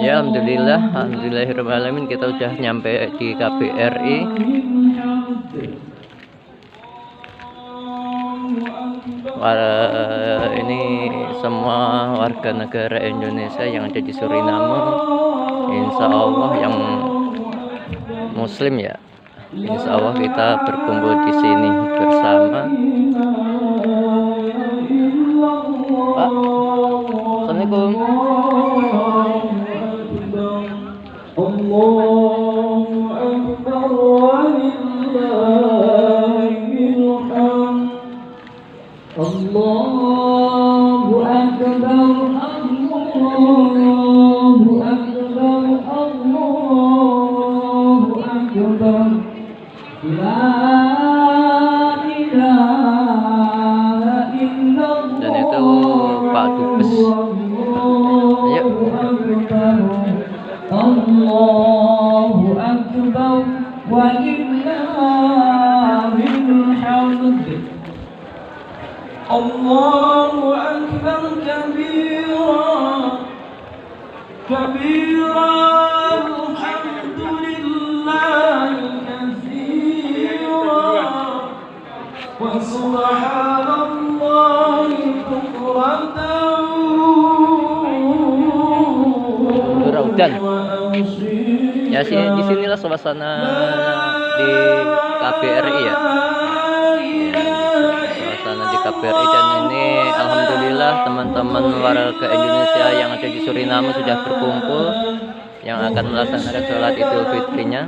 Ya, alhamdulillahirrahmanirrahim, kita udah nyampe di KBRI. Ini semua warga negara Indonesia yang ada di Suriname, insya Allah yang Muslim ya, insya Allah kita berkumpul di sini bersama. Pak, Assalamualaikum. Allahu Akbar, Allahu Akbar, Allahu Akbar. La ilaha illallah. Dan itu Pak Dubes. Ayo. Allahu Akbar wa lillahil hamd. Allahu Akbar kabira kabira, alhamdulillahi katsira, wa subhanallahi bukratan wa asila. Ya, di sinilah suasana di KBRI ya. Di KBRI, dan ini alhamdulillah teman-teman warga Indonesia yang ada di Suriname sudah berkumpul yang akan melaksanakan sholat Idul Fitrinya.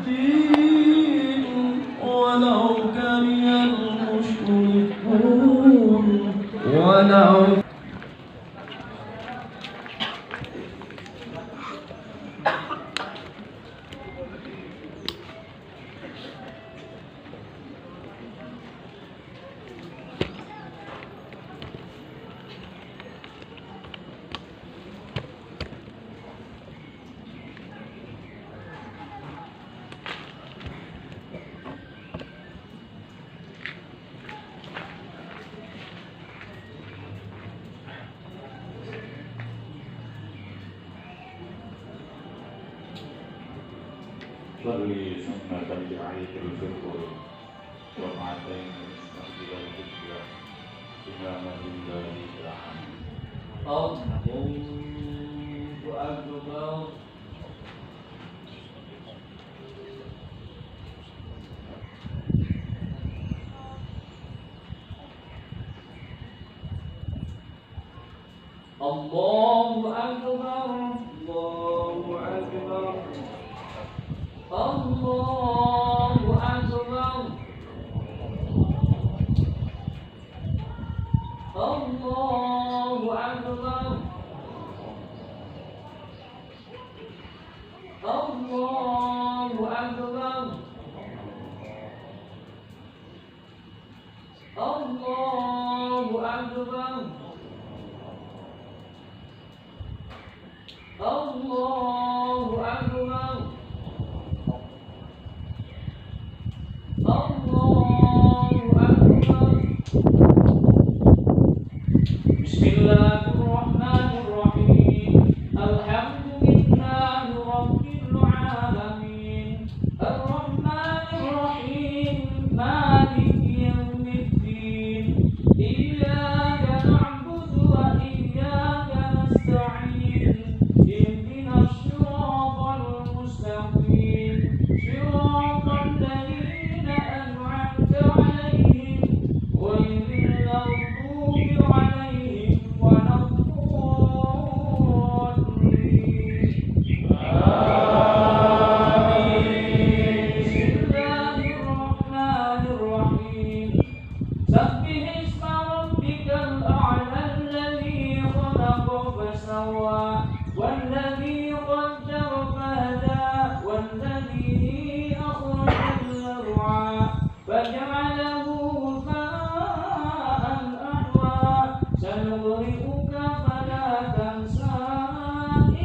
صلي سنة بعيد الفطر ومعتين مستقبل القبلة إماما لله تعالى. الله أكبر. الله أكبر. الله أكبر. الله أكبر. الله أكبر. الله أكبر. الله أكبر. الله أكبر. الله أكبر. بسم الله الرحمن الرحيم. الحمد لله رب العالمين الرحمن الرحيم مالك يوم الدين إياك نعبد وإياك نستعين اهدنا الصراط المستقيم صراط الذين أنعمت عليهم غير المغضوب عليهم ولا الضالين. آمين. بسم الله الرحمن الرحيم. سبح اسم ربك الأعلى الذي خلق فسوى والذي قدر فهدى والذي أخرج المرعى فجعله غثاء أحوى سنقرئك فلا تنسى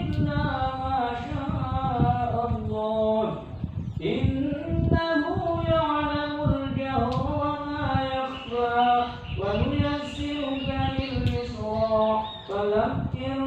إلا ما شاء الله إنه يعلم الجهر وما يخفى ونيسرك لليسرى فذكر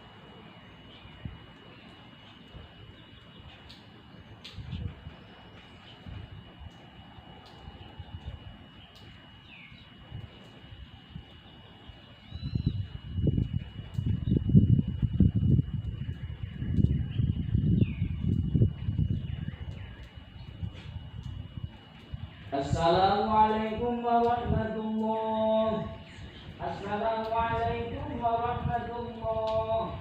Assalamualaikum warahmatullahi. Assalamualaikum warahmatullahi.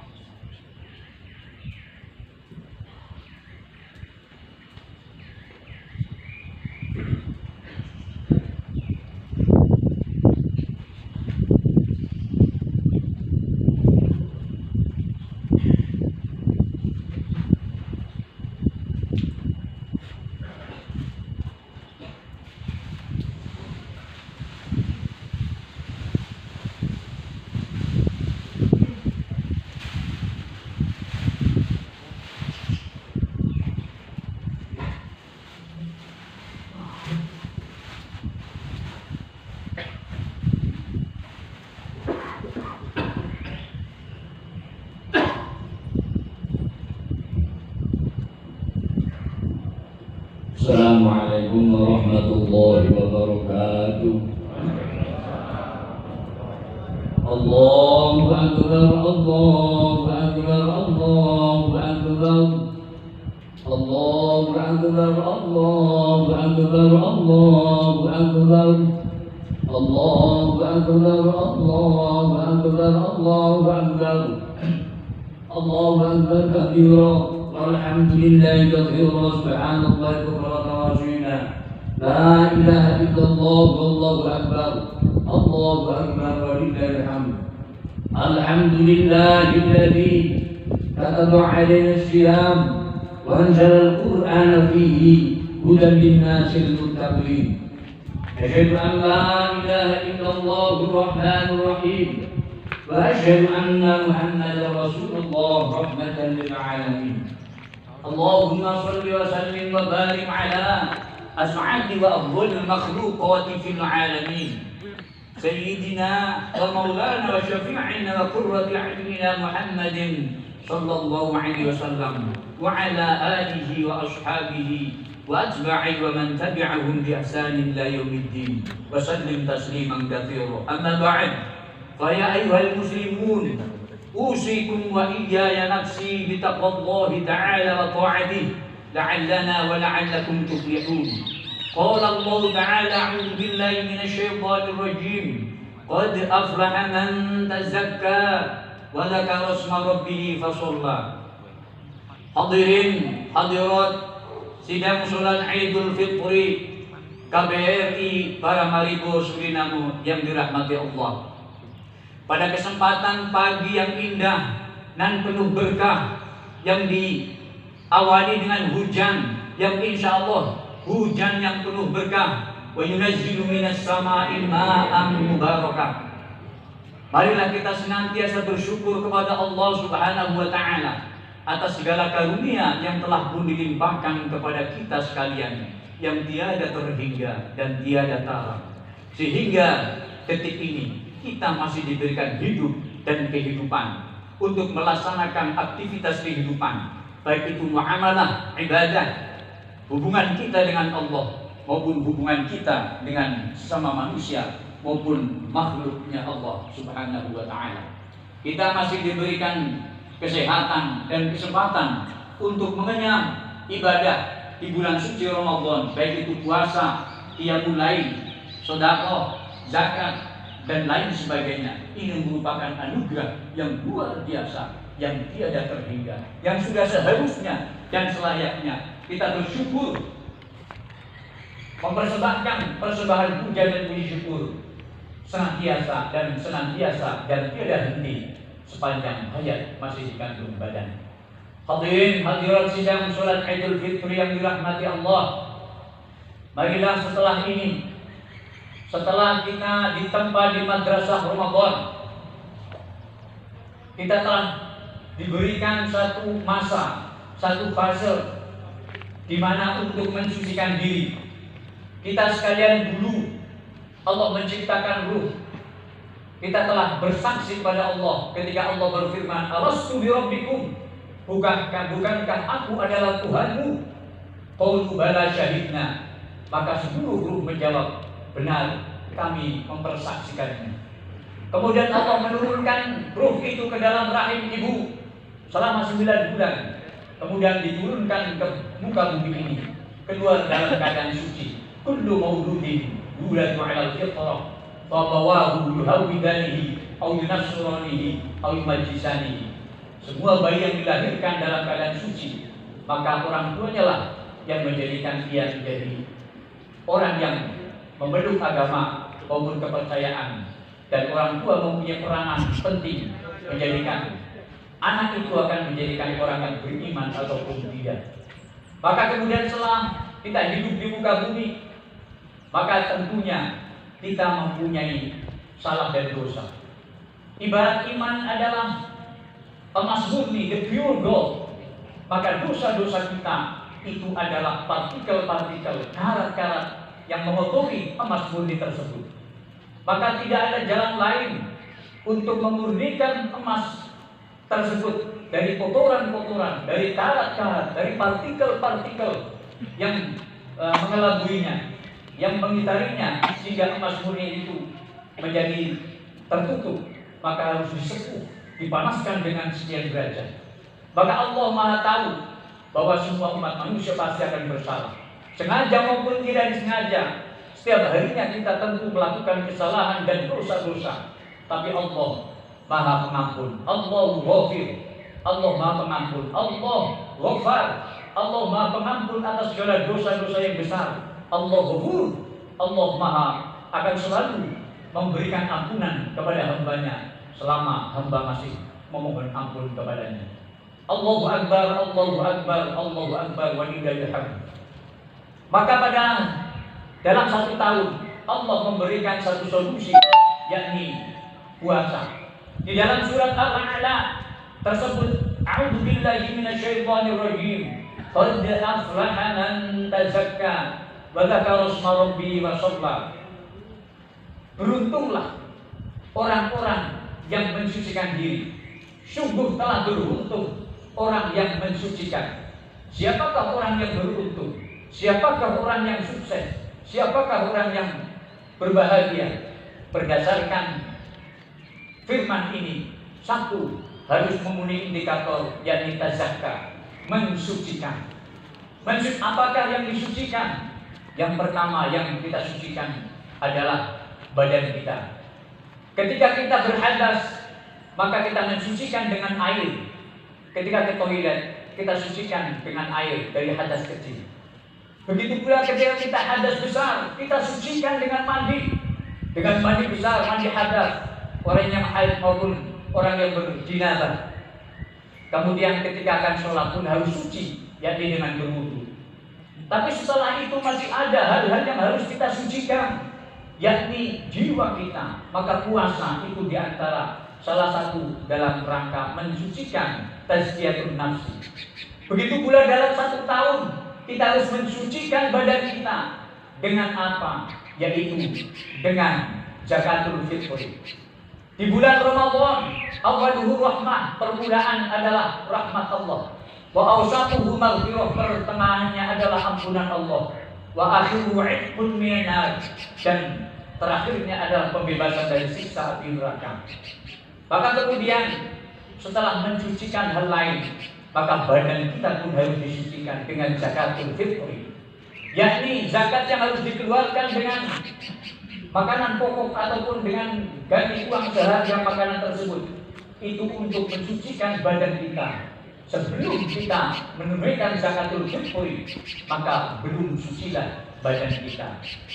Assalamualaikum warahmatullahi wabarakatuh. Allahu akbar, Allahu akbar, Allahu akbar. Allahu akbar, Allahu akbar, Allahu akbar. Allahu akbar, Allahu akbar, Allahu akbar. Allahu akbar kabira. Walhamdulillahi katsira, subhanallahi bukratan wa asila. La ilaha illallah, wallahu akbar. Allahu akbar walillahil hamd. Alhamdulillahilladzi kataba 'alaina as-siyam wa anzala al-Qur'ana fihi hudan lin-nasil muttaqin. Asyhadu an la ilaha illallahur rahmanur rahim wa asyhadu anna Muhammadar rasulullah rahmatan lil alamin. Allahumma shalli wa sallim wa barik ala as'adi wa afdhalil makhluqati fil alamin sayyidina wa maulana wa syafi'ina wa qurrati a'yunina Muhammadin sallallahu alaihi wasallam wa ala alihi wa ashabihi wa atba'i wa man tabi'ahum bi ihsanin ila yaumiddin wa sallim tasliman katsira. Amma ba'd, fa ya ayyuhal muslimun, أوصيكم وإياي نفسي بتقوى الله تعالى وطاعته لعلنا ولعلكم تفلحون. قال الله تعالى: أعوذ بالله من الشيطان الرجيم، قد أفلح من تزكى وذكر اسم ربه فصلى. Hadirin hadirat sidang salat Idul Fitri KBRI Paramaribo Suriname yang dirahmati Allah. Pada kesempatan pagi yang indah dan penuh berkah yang diawali dengan hujan yang insya Allah hujan yang penuh berkah, wa yunazzilu minas sama'i ma'an mubarakah. Marilah kita senantiasa bersyukur kepada Allah Subhanahu wa taala atas segala karunia yang telah pun dilimpahkan kepada kita sekalian yang tiada terhingga dan tiada tara, sehingga detik ini kita masih diberikan hidup dan kehidupan untuk melaksanakan aktivitas kehidupan, baik itu muamalah, ibadah, hubungan kita dengan Allah maupun hubungan kita dengan sesama manusia maupun makhluknya Allah Subhanahu wa taala. Kita masih diberikan kesehatan dan kesempatan untuk mengenyam ibadah di bulan suci Ramadan, baik itu puasa, qiyamul lail, sedekah, zakat dan lain sebagainya. Ini merupakan anugerah yang luar biasa, yang tiada terhingga, yang sudah seharusnya dan selayaknya kita bersyukur, mempersembahkan persembahan puja dan puji syukur senantiasa dan tiada henti sepanjang hayat masih dikandung badan. Hadirin hadirat sidang salat Idul Fitri yang dirahmati Allah, marilah setelah ini, setelah kita ditempa di madrasah Ramadan, kita telah diberikan satu masa, satu fase di mana untuk mensucikan diri. Kita sekalian dulu Allah menciptakan ruh. Kita telah bersaksi pada Allah ketika Allah berfirman, "Alastu bi rabbikum?" Bukankah aku adalah Tuhanmu? Qalu bala syahidna. Maka seluruh ruh menjawab, benar, kami mempersaksikannya. Kemudian Allah menurunkan ruh itu ke dalam rahim ibu selama 9 bulan. Kemudian diturunkan ke muka bumi ini, keluar dalam keadaan suci. kullu mauludin yuladu 'ala al-fitrah fa bawahu yuhawidanihi aw yunasranihi aw yumajjisanihi. Semua bayi yang dilahirkan dalam keadaan suci, maka orang tuanya lah yang menjadikan dia menjadi orang yang memeluk agama maupun kepercayaan, dan orang tua mempunyai peranan penting menjadikan anak itu akan menjadikan orang yang beriman ataupun tidak. Maka kemudian setelah kita hidup di muka bumi, maka tentunya kita mempunyai salah dan dosa. Ibarat iman adalah emas murni, the pure gold. Maka dosa-dosa kita itu adalah partikel-partikel, karat-karat yang mengotori emas murni tersebut. Maka tidak ada jalan lain untuk memurnikan emas tersebut dari kotoran-kotoran, dari karat-karat, dari partikel-partikel yang mengelabuinya, yang mengitarinya, sehingga emas murni itu menjadi tertutup. Maka harus disepuh, dipanaskan dengan sekian derajat. Maka Allah Maha tahu bahwa semua umat manusia pasti akan bersalah, sengaja maupun tidak disengaja. Setiap harinya kita tentu melakukan kesalahan dan dosa-dosa. Tapi Allah Maha Pengampun, Allah Ghafir, Allah Maha Pengampun, Allah Ghaffar, Allah Maha Pengampun atas segala dosa-dosa yang besar. Allah Ghafur, Allah Maha akan selalu memberikan ampunan kepada hambanya selama hamba masih memohon ampun kepadanya. Allahu Akbar, Allahu Akbar, Allahu Akbar, walillahil hamd. Maka dalam 1 tahun Allah memberikan satu solusi, yakni puasa. Di dalam surat Al-A'la tersebut, A'udzu billahi minasyaitonir rajim. Qad aflaha man tazakka wa dzakara isma rabbih wa shalla. Beruntunglah orang-orang yang mensucikan diri. Sungguh telah beruntung orang yang mensucikan. Siapakah orang yang beruntung? Siapakah orang yang sukses? Siapakah orang yang berbahagia? Berdasarkan firman ini, satu, harus memenuhi indikator, yakni tazakka, mensucikan. Apakah yang disucikan? Yang pertama yang kita sucikan adalah badan kita. Ketika kita berhadas, maka kita mensucikan dengan air. Ketika ke toilet, kita sucikan dengan air dari hadas kecil. Begitu pula ketika kita hadas besar, kita sucikan dengan mandi. Dengan mandi besar, mandi hadas, orang yang haid maupun orang yang berjenazah. Kemudian ketika akan sholat pun harus suci, yakni dengan berwudu. Tapi setelah itu masih ada hal-hal yang harus kita sucikan, yakni jiwa kita. Maka puasa itu diantara salah satu dalam rangka mensucikan tazkiyatun nafsi. Begitu pula dalam 1 tahun kita harus mensucikan badan kita dengan apa? Yaitu dengan zakatul fitri. Di bulan Ramadan, awaluhu rahmah, permulaan adalah rahmat Allah. Wa awsatuhu maghfirah, pertengahannya adalah ampunan Allah. Wa akhiruhu 'itqun minan nar, dan terakhirnya adalah pembebasan dari siksa api neraka. Maka kemudian setelah mensucikan hal lain, maka badan kita pun harus disucikan dengan zakatul fitri, yakni zakat yang harus dikeluarkan dengan makanan pokok ataupun dengan ganti uang seharga makanan tersebut. Itu untuk mensucikan badan kita. Sebelum kita menunaikan zakatul fitri, maka belum sucilah badan kita.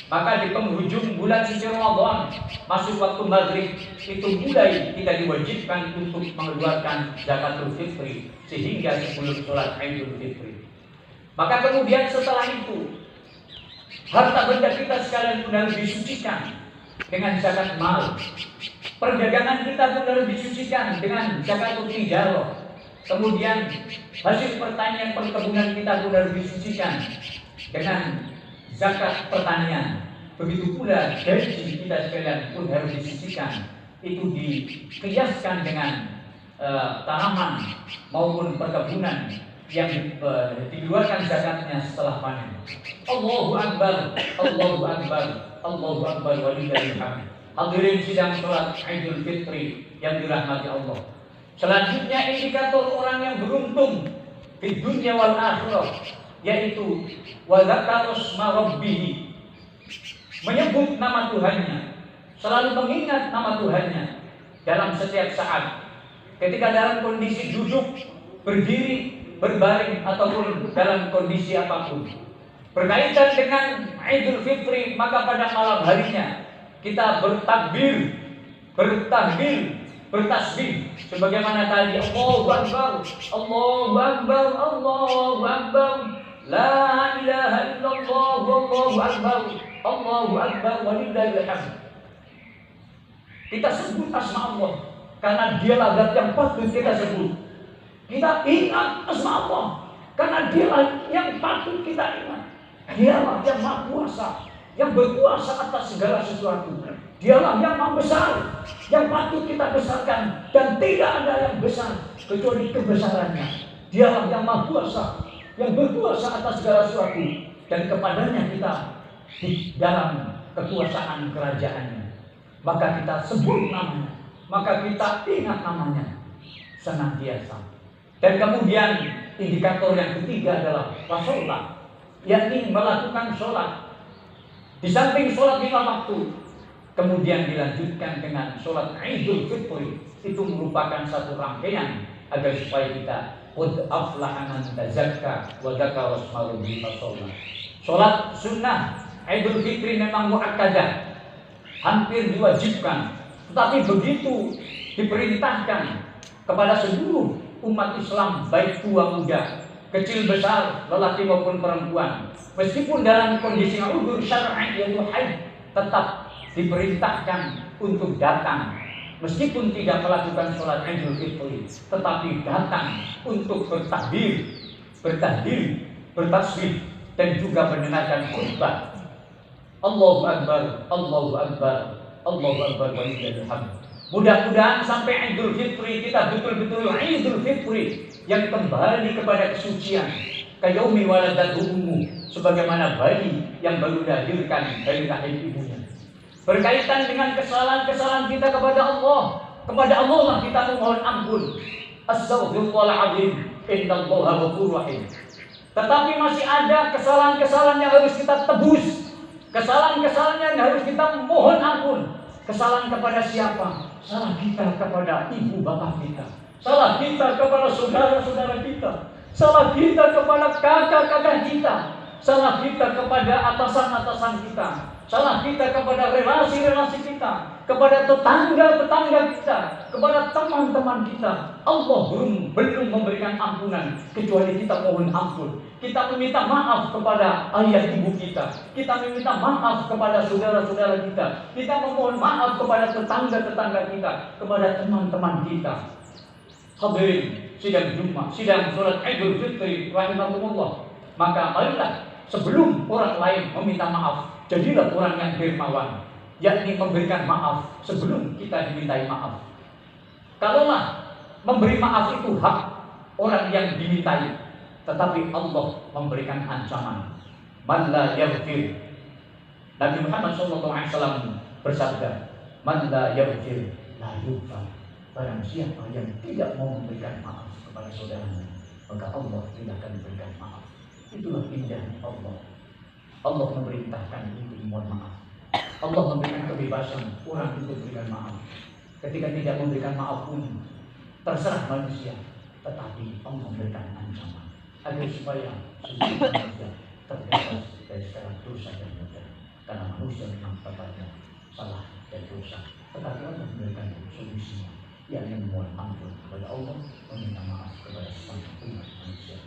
Maka di penghujung bulan suci Ramadan, masuk waktu maghrib, itu mulai kita diwajibkan untuk mengeluarkan zakatul fitri sehingga sebelum sholat Idul Fitri. Maka kemudian setelah itu, harta benda kita sekalian pun harus disucikan dengan zakat mal. Perdagangan kita pun harus disucikan dengan zakatul tijarah. Kemudian hasil pertanian perkebunan kita pun harus disucikan dengan zakat pertanian. Begitu pula gaji kita sekalian pun harus disucikan. Itu dikiaskan dengan tanaman maupun perkebunan yang dikeluarkan zakatnya setelah panen. Allahu Akbar, Allahu Akbar, Allahu Akbar, walillahil hamd. Hadirin sidang sholat Idul Fitri yang dirahmati Allah. Selanjutnya indikator orang yang beruntung di dunia wal akhirah, yaitu wa dzakara isma rabbih, menyebut nama Tuhannya, selalu mengingat nama Tuhannya dalam setiap saat. Ketika dalam kondisi duduk, berdiri, berbaring, ataupun dalam kondisi apapun. Berkaitan dengan Idul Fitri, maka pada malam harinya kita bertakbir, bertahlil, bertasbih sebagaimana tadi Allahu Akbar, Allahu Akbar, Allahu Akbar, la ilaha illallah, Allahu Akbar, Allahu Akbar, walillahil hamd. Kita sebut asma Allah karena dialah zat yang patut kita sebut. Kita ingat asma Allah karena dialah yang patut kita ingat. Dialah yang Maha Kuasa, yang berkuasa atas segala sesuatu. Dialah yang Maha Besar, yang patut kita besarkan, dan tidak ada yang besar kecuali kebesarannya. Dialah yang Maha Kuasa, yang berkuasa atas segala sesuatu, dan kepadanya kita di dalam kekuasaan kerajaannya. Maka kita sebut namanya, maka kita ingat namanya senantiasa. Dan kemudian indikator yang ketiga adalah sholat, yakni melakukan sholat. Di samping sholat 5 waktu, kemudian dilanjutkan dengan sholat Idul Fitri. Itu merupakan satu rangkaian agar supaya kita qad aflaha man tazakka wa dzakara isma rabbih fasalla. Sholat sunnah Idul Fitri memang muakkadah, hampir diwajibkan, tetapi begitu diperintahkan kepada seluruh umat Islam, baik tua muda, kecil besar, lelaki maupun perempuan, meskipun dalam kondisi udzur syar'i yaitu haid, tetap diperintahkan untuk datang, meskipun tidak melakukan sholat Idul Fitri, tetapi datang untuk bertakbir, bertahlil, bertasbih, dan juga mendengarkan khutbah. Allahu Akbar, Allahu Akbar, Allahu Akbar, walillahil hamd. Mudah-mudahan sampai Idul Fitri kita betul-betul Idul Fitri yang kembali kepada kesucian, kayaumi waladatu ummu, sebagaimana bayi yang baru dilahirkan dari rahim ibunya. Berkaitan dengan kesalahan-kesalahan kita kepada Allah lah kita memohon ampun. Astaghfirullahaladzim, innallaha ghafurur rahim. Tetapi masih ada kesalahan-kesalahan yang harus kita tebus, kesalahan-kesalahan yang harus kita mohon ampun. Kesalahan kepada siapa? Salah kita kepada ibu bapak kita, salah kita kepada saudara-saudara kita, salah kita kepada kakak-kakak kita, salah kita kepada atasan-atasan kita, salah kita kepada relasi-relasi kita, kepada tetangga-tetangga kita, kepada teman-teman kita. Allah belum memberikan ampunan kecuali kita mohon ampun. Kita meminta maaf kepada ayah ibu kita, kita meminta maaf kepada saudara-saudara kita, kita memohon maaf kepada tetangga-tetangga kita, kepada teman-teman kita. Hadirin sidang Jumat, sidang sholat Idul Fitri rahimakumullah. Maka marilah sebelum orang lain meminta maaf, jadilah orang yang dermawan, yakni memberikan maaf sebelum kita dimintai maaf. Kalaulah memberi maaf itu hak orang yang dimintai, tetapi Allah memberikan ancaman. Man la yaghfir. Nabi Muhammad SAW bersabda, man la yaghfir la yughfar. Barang siapa yang tidak mau memberikan maaf kepada saudaranya, maka Allah tidak akan memberikan maaf. Itulah indahnya Allah. Allah memerintahkan untuk mohon maaf. Allah memberikan kebebasan orang untuk memberikan maaf. Ketika tidak memberikan maaf pun terserah manusia, tetapi Allah memberikan ancaman agar supaya seluruh manusia terbebas dari segala dosa dan noda. Karena manusia memang tempatnya salah dan dosa, tetapi Allah memberikan solusinya, yakni memohon ampun kepada Allah, meminta maaf kepada semua umat manusia.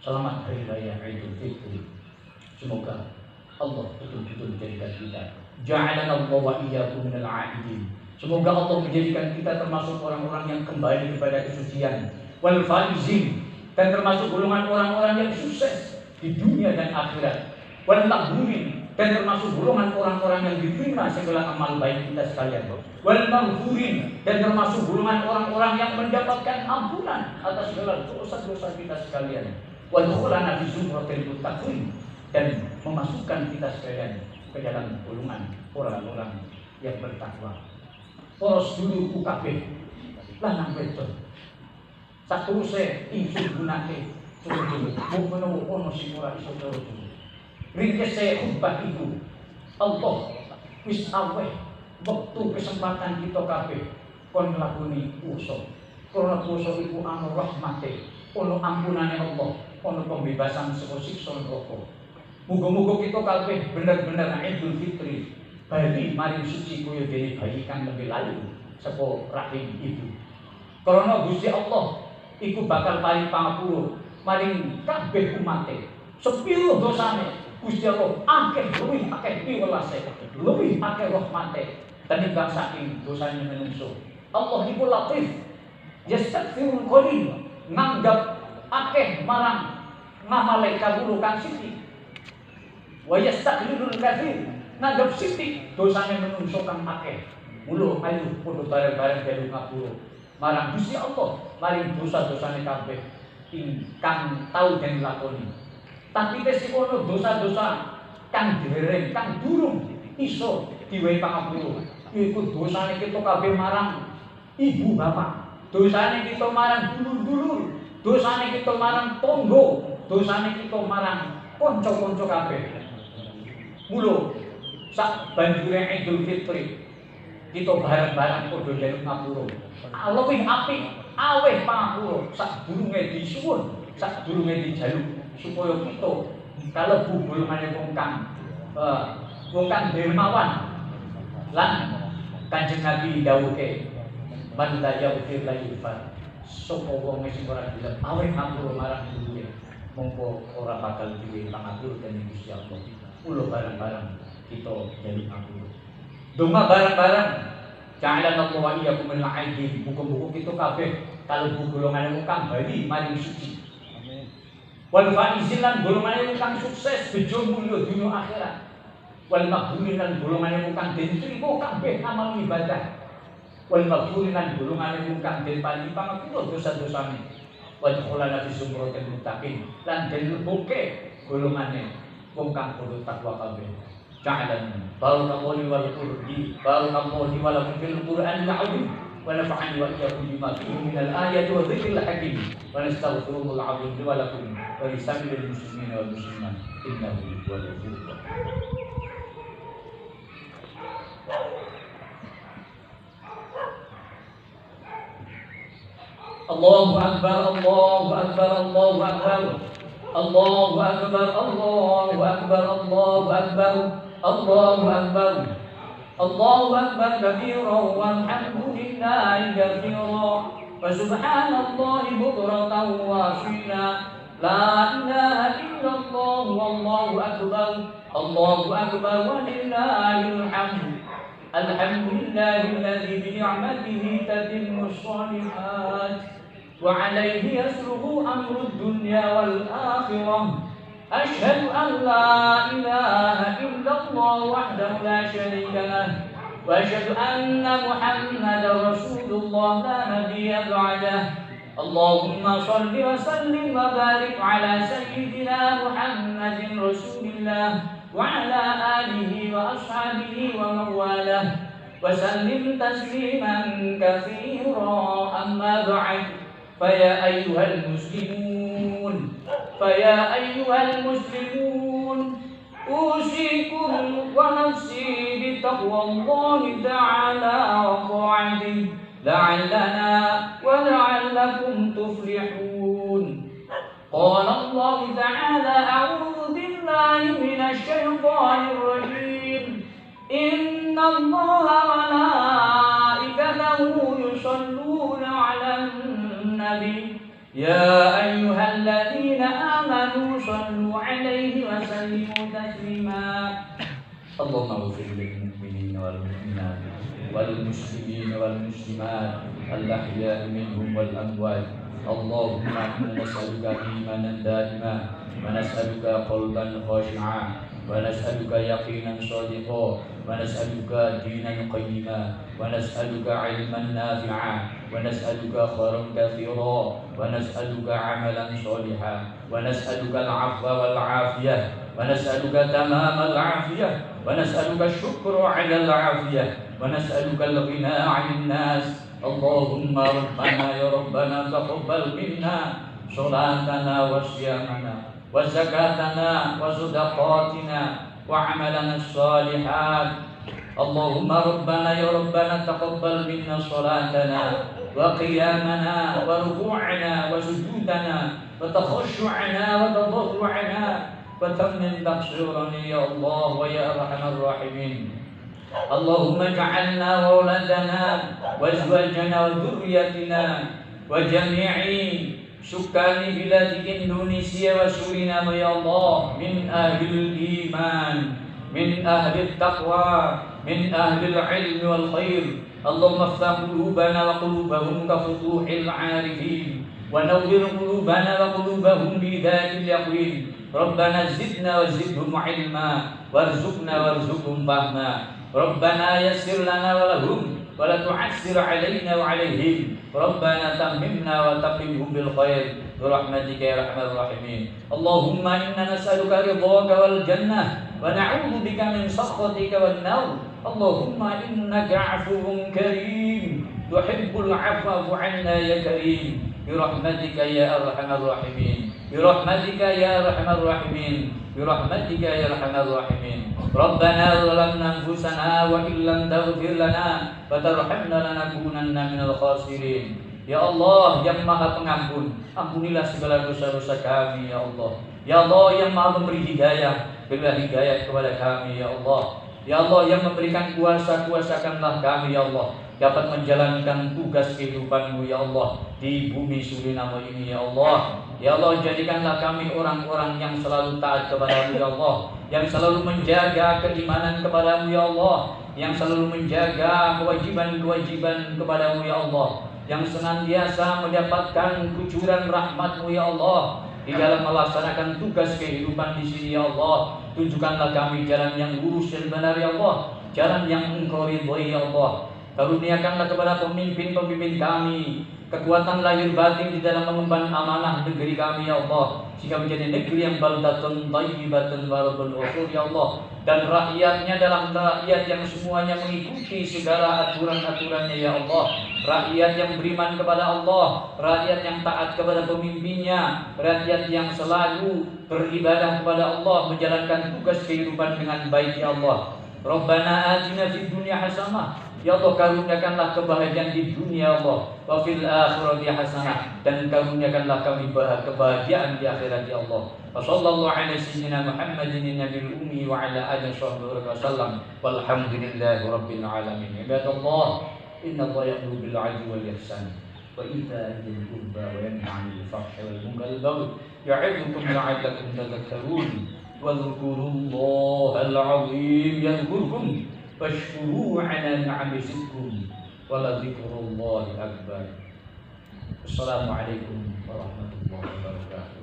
Selamat Hari Raya Idul Fitri. Semoga Allah betul-betul menjadikan kita, ja'alana Allah wa iyyakum minal 'aidin. Semoga Allah menjadikan kita termasuk orang-orang yang kembali kepada kesucian, wal faizin, dan termasuk golongan orang-orang yang sukses di dunia dan akhirat, wal maqburin, dan termasuk golongan orang-orang yang diterima segala amal baik kita sekalian, wal maghfurin, dan termasuk golongan orang-orang yang mendapatkan ampunan atas segala dosa-dosa kita sekalian, wal khulana fi zumratil muttaqin, dan memasukkan kita sekalian ke dalam golongan orang-orang yang bertakwa. Poros dulu ukabeh lanang wedok saturuse ingsun gunake sujud mung menawa ana sing ora iso terus ringkese khutbah itu Allah wis aweh wektu kesempatan kita kabeh kon nglakoni puasa. Karena puasa iku ana rahmate, ana ampunane Allah, ana pembebasan saka siksa neraka. Muga-muga kita kabeh bener-bener Idul Fitri bali maring suci kaya dene bayi kang lebih layu saka rahim ibu. Karena Gusti Allah iku bakal paring pangapura maring kabeh umate. Sepiro dosane Gusti Allah akeh luwih akeh piwelase, luwih akeh rahmate tinimbang saking dosane menungso. Allah iku latif, yastaghfirul qalil, nganggap akeh marang ngamale kabulu kang sithik. Wa yastaghfirul katsir, nganggap sithik dosane menungso kang akeh. Mula ayo padha bareng-bareng dalu ngapura marang Gusti Allah, maring dosa-dosane kabeh ingkang tau den lakoni. Tapi tesikono dosa-dosa kang dereng, kang durung iso diwehi pangapura. Iku dosane kita kabeh marang ibu bapak, dosane kita marang dulur-dulur, dosane kita marang tangga, dosane kita marang kanca-kanca kabeh. Mula sak banjure Idul Fitri kita bareng-bareng padha njaluk ngapura. Luwih apik aweh pangapura sak durunge disuwun, sak durunge dijaluk supaya kita kalebu golongane wong kang dermawan. Lan Kanjeng Nabi dawuhke man la yaghfir la yughfar. Sapa wong sing ora gelem aweh ngapura marang dulure, mongko ora bakal duwe pangapura dening Gusti Allah. Mula bareng-bareng kita njaluk ngapura. Donga bareng-bareng. Ja'alana Allah wa iyyakum minal 'aidin. Muga-muga kita kabeh kalebu golongane wong kang bali maring suci. Amin. Wal faizin lan golongane wong kang sukses bejo mulya dunya akhirat. Wal maghfurin lan golongane wong kang den trimo kabeh amal ibadah. Wal maghfurin lan golongane wong kang den paringi pangapura dosa-dosane. Wal khulana fi sumratil muttaqin lan den lebuke golongane wong kang kudu takwa kabeh. Ja'alan barakallahu wal qur'ani barakallahu wa lakum fil qur'anil 'azim wa nafa'ani wa iyyakum bima fihi minal ayati wa dhikril hakim wa nastaghfirullahal 'azim li wa lakum wa lisa'iril muslimina wal muslimat innahu huwal ghafurur rahim. Allahu akbar Allahu akbar Allahu akbar Allahu akbar Allahu akbar Allahu akbar Allahu akbar Allahu akbar kabiran walhamdulillahi katsiran wa subhanallahi bukratan wa asila la ilaha illallah wallahu akbar walillahil hamd alhamdulillahi alladzi bi ni'matihi tatimmus shalihat wa 'alaihi yasluhu amrud dunya wal akhirah. أشهد أن لا إله إلا الله وحده لا شريك له وأشهد أن محمدا رسول الله لا نبي بعده اللهم صل وسلم وبارك على سيدنا محمد رسول الله وعلى آله وأصحابه ومن والاه وسلم تسليما كثيرا أما بعد فيا أيها المسلمون أوصيكم ونفسي بتقوى الله تعالى وطاعته لعلنا ولعلكم تفلحون. قال الله تعالى أعوذ بالله من الشيطان الرجيم إن الله وملائكته يصلون على النبي يا أيها الذين آمنوا صلوا عليه وسلموا تسليما. اللهم اغفر للمؤمنين والمؤمنات والمسلمين والمسلمات الأحياء منهم والأموات. اللهم إنا نسألك إيمانا دائما ونسألك قلبا خاشعا ونسألك يقينا صادقا ونسألك دينا قيما ونسألك علما نافعا ونسألك خيرا كثيرا ونسألك عملا صالحا ونسألك العفو والعافية ونسألك تمام العافية ونسألك الشكر على العافية ونسألك الغنى عن الناس. اللهم ربنا يا ربنا تقبل منا صلاتنا وصيامنا وزكاتنا وصدقاتنا وعملنا الصالحات اللهم ربنا يا ربنا تقبل منا صلاتنا وقيامنا وركوعنا وسجودنا وتخشعنا وتضرعنا وتمم تقصيرنا يا الله ويا أرحم الراحمين. اللهم اجعلنا وأولادنا وأزواجنا وذريتنا وجميع سكان بلاد إندونيسيا وسورينام يا الله من أهل الإيمان من أهل التقوى من أهل العلم والخير. اللهم افتح قلوبنا وقلوبهم كفتوح العارفين ونور قلوبنا وقلوبهم بهداية اليقين. ربنا زدنا وزدهم علما وارزقنا وارزقهم فهما. ربنا يسر لنا ولهم ولا تعسر علينا وعليهم. ربنا تممنا وتقمهم بالخير برحمتك يا أرحم الراحمين. اللهم إنا نسألك رضاك والجنة ونعوذ بك من سخطك والنار. اللهم إنك عفو كريم تحب العفو عنا يا كريم برحمتك يا أرحم الراحمين. برحمتك يا أرحم الراحمين. برحمتك يا أرحم الراحمين. ربنا ظلمنا أنفسنا وإن لم تغفر لنا وترحمنا لنكونن من الخاسرين. Ya Allah yang maha pengampun, ampunilah segala dosa-dosa kami ya Allah. Ya Allah yang maha memberi hidayah, berilah hidayah kepada kami ya Allah. Ya Allah yang memberikan kuasa, kuasakanlah kami ya Allah dapat menjalankan tugas kehidupan-Mu ya Allah di bumi Suriname ini ya Allah. Ya Allah jadikanlah kami orang-orang yang selalu taat kepada-Mu ya Allah, yang selalu menjaga keimanan kepada-Mu ya Allah, yang selalu menjaga kewajiban-kewajiban kepada-Mu ya Allah, yang senantiasa mendapatkan kucuran rahmat-Mu ya Allah di dalam melaksanakan tugas kehidupan di sini ya Allah. Tunjukkanlah kami jalan yang lurus dan benar ya Allah, jalan yang Engkau ridhoi ya Allah. Karuniakanlah kepada pemimpin-pemimpin kami kekuatan lahir batin di dalam mengemban amanah negeri kami ya Allah, sehingga menjadi negeri yang baldatun thayyibatun waradul ghafur ya Allah, dan rakyatnya dalam rakyat yang semuanya mengikuti segala aturan-aturannya ya Allah, rakyat yang beriman kepada Allah, rakyat yang taat kepada pemimpinnya, rakyat yang selalu beribadah kepada Allah, menjalankan tugas kehidupan dengan baik ya Allah. Rabbana atina fid dunya hasanah. Ya Allah karuniakanlah kebahagiaan di dunia Allah, wa fil akhirati hasanah, dan karuniakanlah kami kebahagiaan di akhirat ya Allah. Wa sallallahu ala sayyidina Muhammadin nabiyil ummi wa ala alihi wasallam. Walhamdulillahi rabbil alamin. Ibadallah, inna Allah ya'muru bil 'adli wal ihsan wa ita'i dzil qurba wa yanha 'anil fahsya'i wal munkari wal baghi ya'idhukum la'allakum tadhakkarun. Wa dhkurullahal 'azim yadhkurkum washkuru ala ni'amikum waladzikrullahi akbar. Assalamualaikum warahmatullahi wabarakatuh.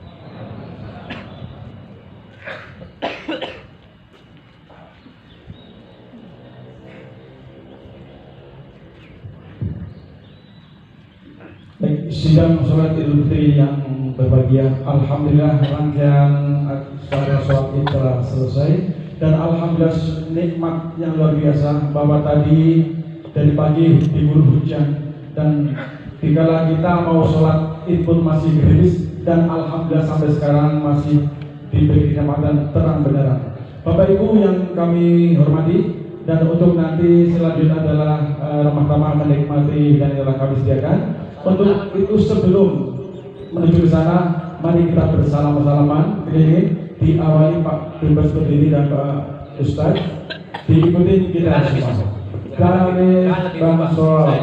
Baik, sidang sholat Idul Fitri yang berbahagia, alhamdulillah rangkaian acara sholat Id telah selesai. Dan alhamdulillah nikmat yang luar biasa bahwa tadi dari pagi diguyur hujan dan dikala kita mau sholat Id pun masih gerimis, dan alhamdulillah sampai sekarang masih diberi kenikmatan terang benderang. Bapak Ibu yang kami hormati, dan untuk nanti selanjutnya adalah ramah tamah menikmati dan telah kami sediakan. Untuk itu sebelum menuju ke sana, mari kita bersalam-salaman keliling. Diawali Pak Bebas berdiri dan Pak Ustadz, diikuti kita semua. Kami bangsa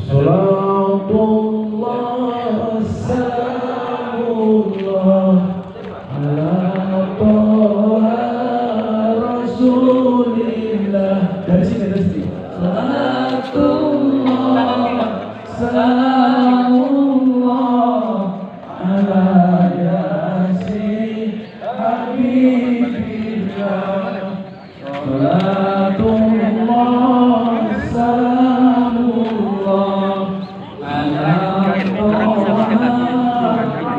Salatullah Salamullah ala Toha Rasulillah. Dari sini Salatullah Salamullah ala Yasin Habibillah. Salatullah Salamullah ala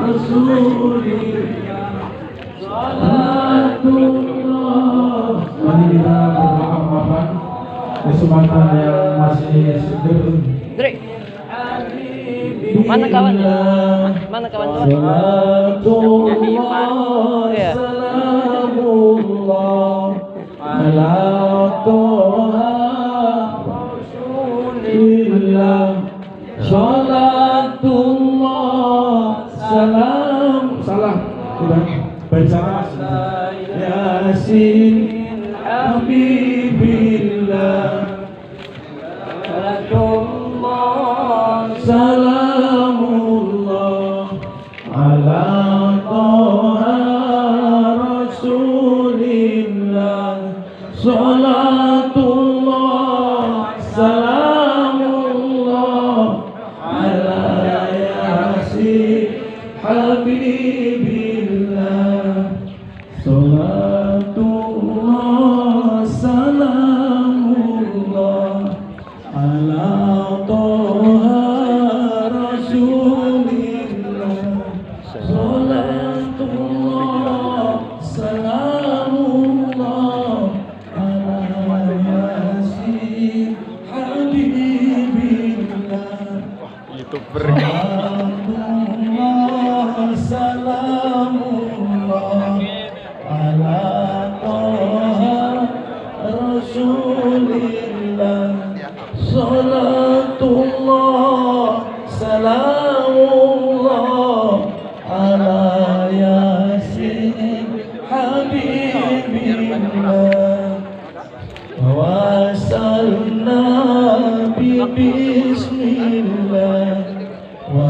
Rasulillah. Salatullah. Mari kita bermaaf-maafan kesempatan yang masih seger. Drik, mana kawan? Mana kawan tuh? Salamullah ala Toha salam salah sudah baca Yasin Habibillah salamullah ala Toha Rasulillah salatullah salamullah ala Yasin Habibillah salatullah salamullah ala Toha Rasulillah salatullah salamullah ala Yasin Habibillah salatullah salamullah ala Toha Rasulillah salatullah salamullah ala Yasin Habibillah wasalna bismillah wa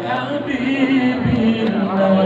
Habibillah